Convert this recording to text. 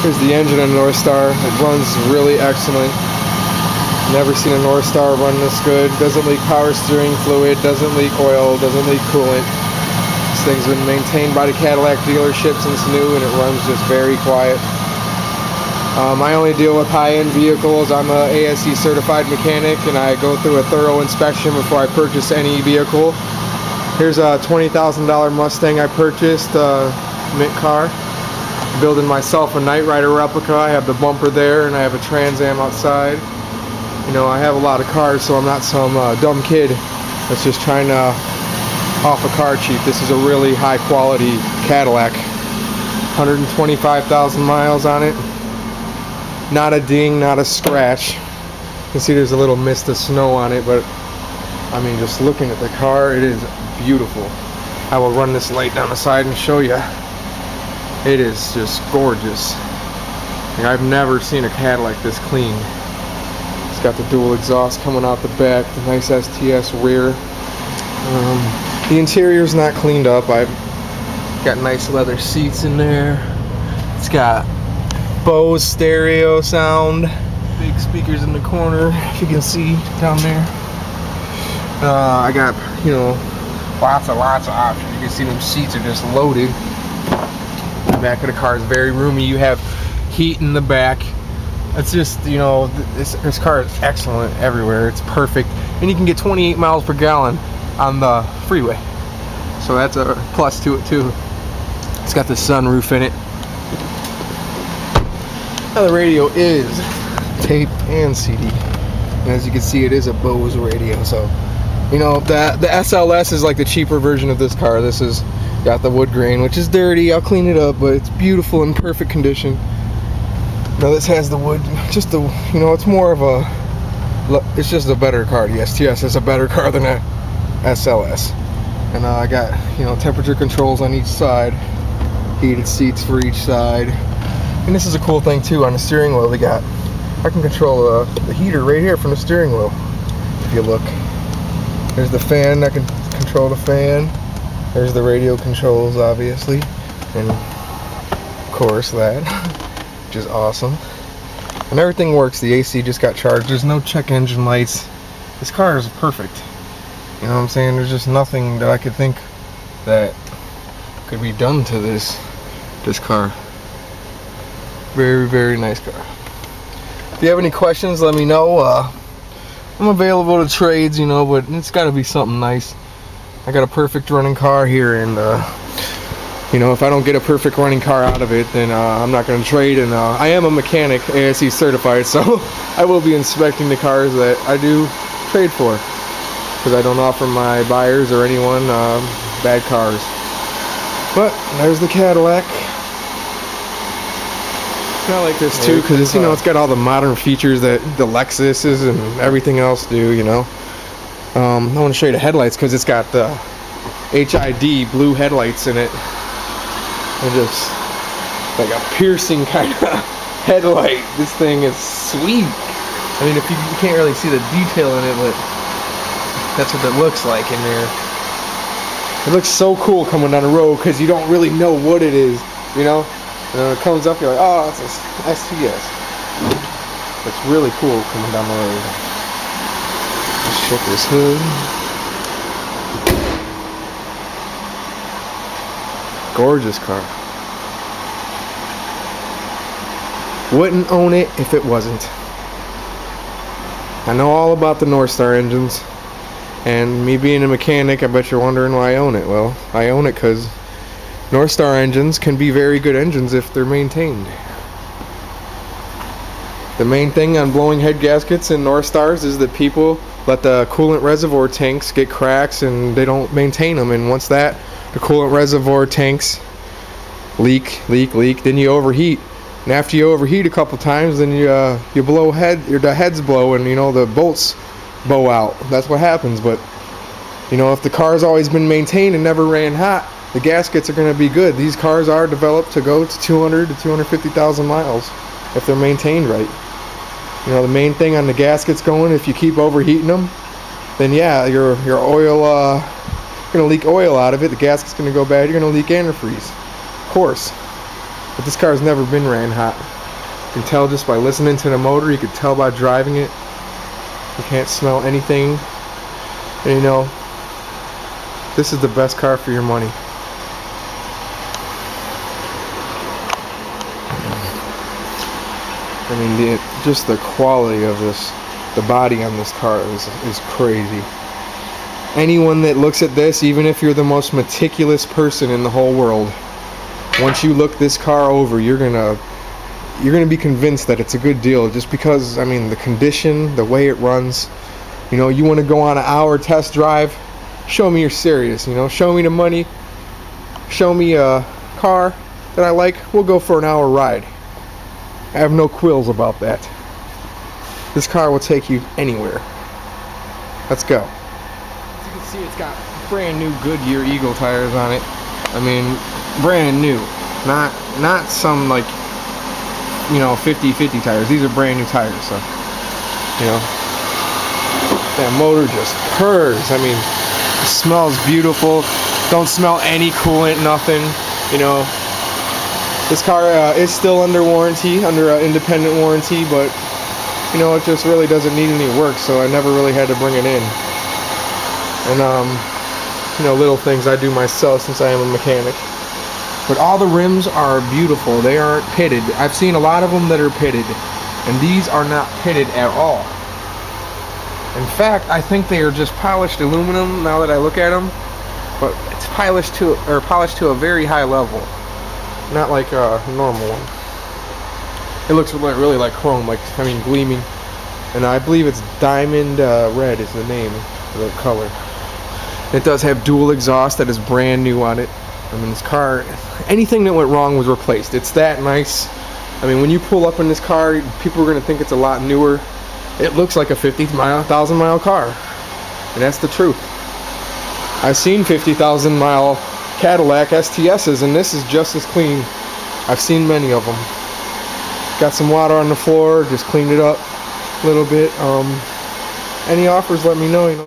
Here's the engine in North Star. It runs really excellent. Never seen a North Star run this good. Doesn't leak power steering fluid, doesn't leak oil, doesn't leak coolant. This thing's been maintained by the Cadillac dealership since new, and it runs just very quiet. I only deal with high-end vehicles. I'm a ASE certified mechanic, and I go through a thorough inspection before I purchase any vehicle. Here's a $20,000 Mustang I purchased, mint car. Building myself a Knight Rider replica. I have the bumper there, and I have a Trans Am outside. You know, I have a lot of cars, so I'm not some dumb kid that's just trying to off a car cheap. This is a really high quality Cadillac. 125,000 miles on it. Not a ding, not a scratch. You can see there's a little mist of snow on it, but I mean, just looking at the car, it is beautiful. I will run this light down the side and show you. It is just gorgeous. Like, I've never seen a Cadillac this clean. It's got the dual exhaust coming out the back, the nice STS rear. The interior's not cleaned up. I've got nice leather seats in there. It's got Bose stereo sound, big speakers in the corner, if you can see down there. I got, you know, lots of options. You can see them seats are just loaded. The back of the car is very roomy. You have heat in the back. It's just, you know, this car is excellent everywhere. It's perfect, and you can get 28 miles per gallon on the freeway, so that's a plus to it too. It's got the sunroof in it. Now the radio is tape and CD, and as you can see, it is a Bose radio. So, you know, the SLS is like the cheaper version of this car. This is got the wood grain, which is dirty. I'll clean it up, but it's beautiful in perfect condition. Now this has the wood, just the, you know, it's more of a, it's just a better car. The STS is a better car than a SLS. And I got, you know, temperature controls on each side, heated seats for each side. And this is a cool thing too, on the steering wheel they got, I can control the heater right here from the steering wheel. If you look, there's the fan, I can control the fan. There's the radio controls, obviously, and of course that, which is awesome. And everything works. The AC just got charged. There's no check engine lights. This car is perfect. You know what I'm saying? There's just nothing that I could think that could be done to this car. Very, very nice car. If you have any questions, let me know. I'm available to trades, you know, but it's got to be something nice. I got a perfect running car here, and you know, if I don't get a perfect running car out of it, then I'm not going to trade. And I am a mechanic, ASE certified, so I will be inspecting the cars that I do trade for, because I don't offer my buyers or anyone bad cars. But there's the Cadillac. I like this too, because it's, you know, it's got all the modern features that the Lexuses and everything else do, you know. I want to show you the headlights, because it's got the HID blue headlights in it. And just like a piercing kind of headlight. This thing is sweet. I mean, if you can't really see the detail in it, but that's what it looks like in there. It looks so cool coming down the road, because you don't really know what it is, you know. And when it comes up, you're like, oh, it's a STS. It's really cool coming down the road. Let's check this hood. Gorgeous car. Wouldn't own it if it wasn't. I know all about the North Star engines, and me being a mechanic, I bet you're wondering why I own it. Well, I own it because North Star engines can be very good engines if they're maintained. The main thing on blowing head gaskets in North Stars is that people let the coolant reservoir tanks get cracks and they don't maintain them, and once the coolant reservoir tanks leak, then you overheat. And after you overheat a couple times, then you blow the heads blow, and you know, the bolts bow out. That's what happens. But you know, if the car's always been maintained and never ran hot, the gaskets are going to be good. These cars are developed to go to 200 to 250,000 miles if they're maintained right. You know, the main thing on the gaskets going, if you keep overheating them, then yeah, your oil, you're going to leak oil out of it. The gasket's going to go bad. You're going to leak antifreeze, of course. But this car's never been ran hot. You can tell just by listening to the motor. You can tell by driving it. You can't smell anything. And you know, this is the best car for your money. I mean, just the quality of this, the body on this car is crazy. Anyone that looks at this, even if you're the most meticulous person in the whole world, once you look this car over, you're gonna be convinced that it's a good deal, just because, I mean, the condition, the way it runs. You know, you want to go on an hour test drive, show me you're serious. You know, show me the money, show me a car that I like, we'll go for an hour ride. I have no quills about that. This car will take you anywhere. Let's go. As you can see, it's got brand new Goodyear Eagle tires on it. I mean, brand new. Not some, like, you know, 50/50 tires. These are brand new tires, so, you know. That motor just purrs. I mean, it smells beautiful. Don't smell any coolant, nothing, you know. This car is still under warranty, under independent warranty, but you know, it just really doesn't need any work, so I never really had to bring it in. And you know, little things I do myself since I am a mechanic. But all the rims are beautiful. They aren't pitted. I've seen a lot of them that are pitted, and these are not pitted at all. In fact, I think they are just polished aluminum now that I look at them, but it's polished to a very high level. Not like a normal one. It looks really like chrome, like, I mean, gleaming. And I believe it's diamond red is the name of the color. It does have dual exhaust that is brand new on it. I mean, this car, anything that went wrong was replaced. It's that nice. I mean, when you pull up in this car, people are going to think it's a lot newer. It looks like a 50,000 mile car. And that's the truth. I've seen 50,000 mile Cadillac STSs, and this is just as clean. I've seen many of them. Got some water on the floor, just cleaned it up a little bit. Any offers, let me know.